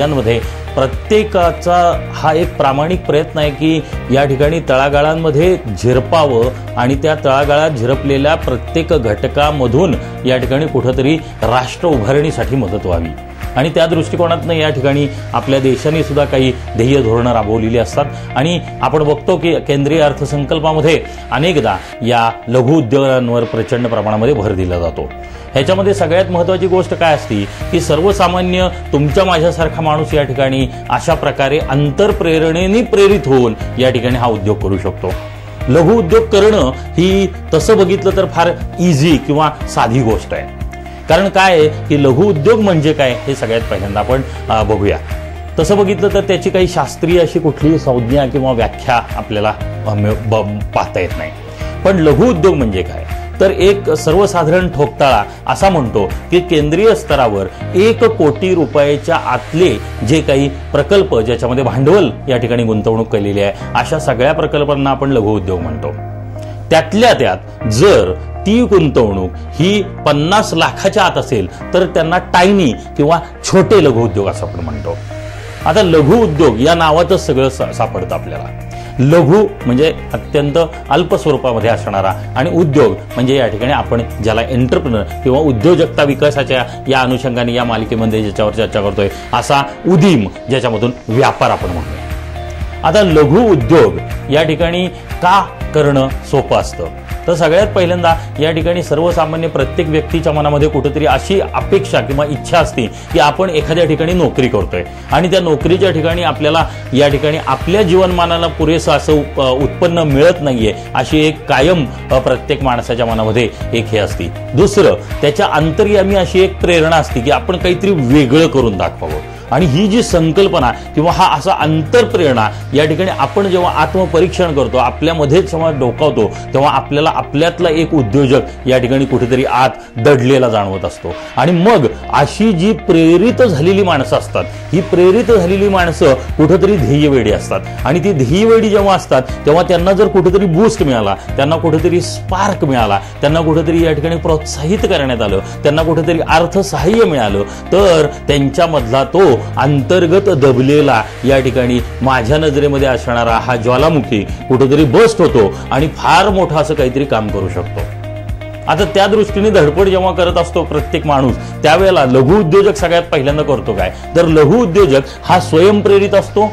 यांमध्ये प्रत्येकाचा हा एक प्रामाणिक प्रयत्न आहे की या ठिकाणी तळागाळांमध्ये झिरपावं आणि त्या तळागाळात झिरपलेल्या प्रत्येक घटकामधून या ठिकाणी कुठेतरी राष्ट्र उभारणीसाठी मदत व्हावी। आणि त्या दृष्टिकोनातून या ठिकाणी आपल्या देशाने सुद्धा काही ध्येय धोरणं राबवलेली असतात आणि आपण बघतो की केंद्रीय अर्थसंकल्पामध्ये अनेकदा या लघु उद्योगांवर प्रचंड प्रमाणामध्ये भर दिला जातो। ह्याच्यामध्ये सगळ्यात महत्त्वाची गोष्ट काय असते की सर्वसामान्य तुमच्या माझ्यासारखा माणूस या ठिकाणी अशा प्रकारे अंतरप्रेरणेने प्रेरित होऊन या ठिकाणी हा उद्योग करू शकतो। लघु उद्योग करणं ही तसं बघितलं तर फार इझी किंवा साधी गोष्ट आहे। कारण काय आहे की लघु उद्योग म्हणजे काय हे सगळ्यात पहिल्यांदा आपण बघूया। तसं बघितलं तर त्याची काही शास्त्रीय अशी कुठलीही संज्ञा किंवा व्याख्या आपल्याला पाहता येत नाही। पण लघु उद्योग म्हणजे काय तर एक सर्वसाधारण ठोकताळा असा म्हणतो की केंद्रीय स्तरावर 1 कोटी रुपयाच्या आतले जे काही प्रकल्प ज्याच्यामध्ये भांडवल या ठिकाणी गुंतवणूक केलेली आहे अशा सगळ्या प्रकल्पांना आपण लघु उद्योग म्हणतो। त्यातल्या त्यात जर ती गुंतवणूक ही 50 लाखाच्या आत असेल तर त्यांना टायनी किंवा छोटे लघु उद्योग असं आपण म्हणतो। आता लघु उद्योग या नावातच सगळं सापडतं आपल्याला। लघु म्हणजे अत्यंत अल्प स्वरूपामध्ये असणारा आणि उद्योग म्हणजे या ठिकाणी आपण ज्याला एंटरप्रेनर किंवा उद्योजकता विकासाच्या या अनुषंगाने या मालिकेमध्ये ज्याच्यावर चर्चा करतोय असा उदीम ज्याच्यामधून व्यापार आपण म्हणूया। आता लघु उद्योग या ठिकाणी का करणं सोपं असतं तर सगळ्यात पहिल्यांदा या ठिकाणी सर्वसामान्य प्रत्येक व्यक्तीच्या मनामध्ये कुठेतरी अशी अपेक्षा किंवा इच्छा असते की आपण एखाद्या ठिकाणी नोकरी करतोय आणि त्या नोकरीच्या ठिकाणी आपल्याला या ठिकाणी आपल्या जीवनमानाला पुरेसं असं उत्पन्न मिळत नाहीये अशी एक कायम प्रत्येक माणसाच्या मनामध्ये एक हे असते। दुसरं त्याच्या अंतर्यामी अशी एक प्रेरणा असते की आपण काहीतरी वेगळं करून दाखवावं आणि ही जी संकल्पना किंवा हा असा अंतरप्रेरणा या ठिकाणी आपण जेव्हा आत्मपरीक्षण करतो आपल्यामध्ये जेव्हा डोकावतो तेव्हा आपल्याला आपल्यातला एक उद्योजक या ठिकाणी कुठेतरी आत दडलेला जाणवत असतो। आणि मग अशी जी प्रेरित झालेली माणसं असतात ही प्रेरित झालेली माणसं कुठेतरी ध्येयवेडी असतात आणि ती ध्येयवेडी जेव्हा असतात तेव्हा त्यांना जर कुठेतरी बूस्ट मिळाला, त्यांना कुठेतरी स्पार्क मिळाला, त्यांना कुठेतरी या ठिकाणी प्रोत्साहित करण्यात आलं, त्यांना कुठेतरी अर्थसहाय्य मिळालं तर त्यांच्यामधला तो अंतर्गत दबलेला या ठिकाणी माझ्या नजरेमध्ये असणारा हा ज्वालामुखी कुठेतरी बस्ट होतो आणि फार मोठं असं काहीतरी काम करू शकतो। आता त्या दृष्टीने धडपड जेव्हा करत असतो प्रत्येक माणूस त्यावेळेला लघु उद्योजक सगळ्यात पहिल्यांदा करतो काय तर लघु उद्योजक हा स्वयंप्रेरित असतो।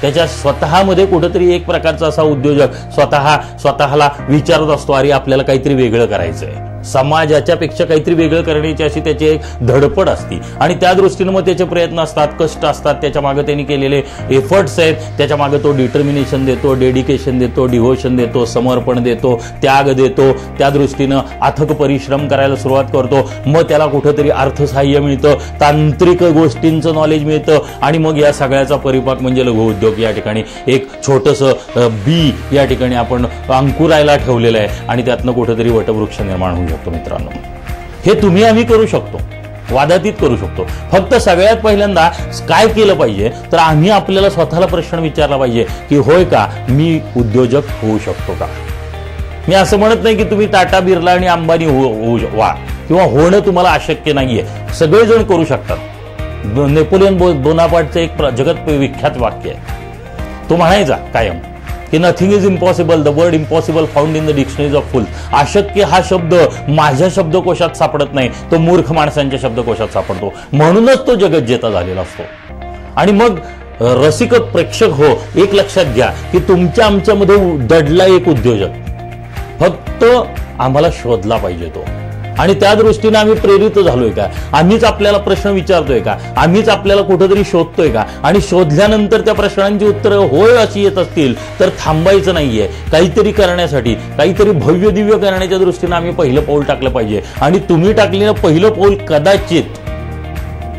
त्याच्या स्वतःमध्ये कुठेतरी एक प्रकारचा असा उद्योजक स्वतःला विचारत असतो अरे आपल्याला काहीतरी वेगळं करायचंय, समाजाच्या पेक्षा काहीतरी वेगळं करण्याची अशी त्याची एक धडपड असते आणि त्या दृष्टीने मग त्याचे प्रयत्न असतात, कष्ट असतात, त्याच्या मागे त्यांनी केलेले एफर्ट्स आहेत, त्याच्या मागे तो डिटर्मिनेशन देतो, डेडिकेशन देतो, डिव्होशन देतो, समर्पण देतो, त्याग देतो, त्या दृष्टीनं अथक परिश्रम करायला सुरुवात करतो। मग त्याला कुठेतरी अर्थसहाय्य मिळतं, तांत्रिक गोष्टींचं नॉलेज मिळतं आणि मग या सगळ्याचा परिपाक म्हणजे लघु उद्योग या ठिकाणी एक छोटंसं बी या ठिकाणी आपण अंकुरायला ठेवलेलं आहे आणि त्यातनं कुठेतरी वटवृक्ष निर्माण होऊ शकतो। मित्रांनो हे तुम्ही आम्ही करू शकतो, वादातीत करू शकतो। फक्त सगळ्यात पहिल्यांदा काय केलं पाहिजे तर आम्ही आपल्याला स्वतःला प्रश्न विचारला पाहिजे की होय का मी उद्योजक होऊ शकतो का। मी असं म्हणत नाही की तुम्ही टाटा, बिर्ला आणि अंबानी व्हा किंवा होणं तुम्हाला अशक्य नाहीये, सगळेजण करू शकतात। नेपोलियन बोनापार्टचं एक जगत विख्यात वाक्य आहे, तो म्हणायचा कायम की nothing is impossible, the word impossible found in the dictionaries of fool. अशक्य हा शब्द माझ्या शब्दकोशात सापडत नाही, तो मूर्ख माणसांच्या शब्दकोशात सापडतो, म्हणूनच तो जगज्जेता झालेला असतो। आणि मग रसिक प्रेक्षक हो, एक लक्षात घ्या की तुमच्या आमच्यामध्ये दडला एक उद्योजक, फक्त आम्हाला शोधला पाहिजे तो आणि त्या दृष्टीने आम्ही प्रेरित झालोय का, आम्हीच आपल्याला प्रश्न विचारतोय का, आम्हीच आपल्याला कुठेतरी शोधतोय का आणि शोधल्यानंतर त्या प्रश्नांची उत्तरं होय अशी येत असतील तर थांबायचं नाहीये, काहीतरी करण्यासाठी काहीतरी भव्य दिव्य करण्याच्या दृष्टीने आम्ही पहिलं पाऊल टाकलं पाहिजे। आणि तुम्ही टाकलेलं पहिलं पाऊल कदाचित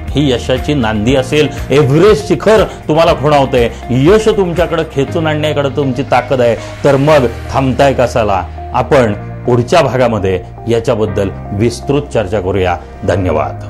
ही यशाची नांदी असेल, एव्हरेस्ट शिखर तुम्हाला खुणावतंय, यश तुमच्याकडे खेचून आणण्याकडे तुमची ताकद आहे, तर मग थांबताय कशाला। आपण पुढच्या भागामध्ये याच्याबद्दल विस्तृत चर्चा करूया। धन्यवाद।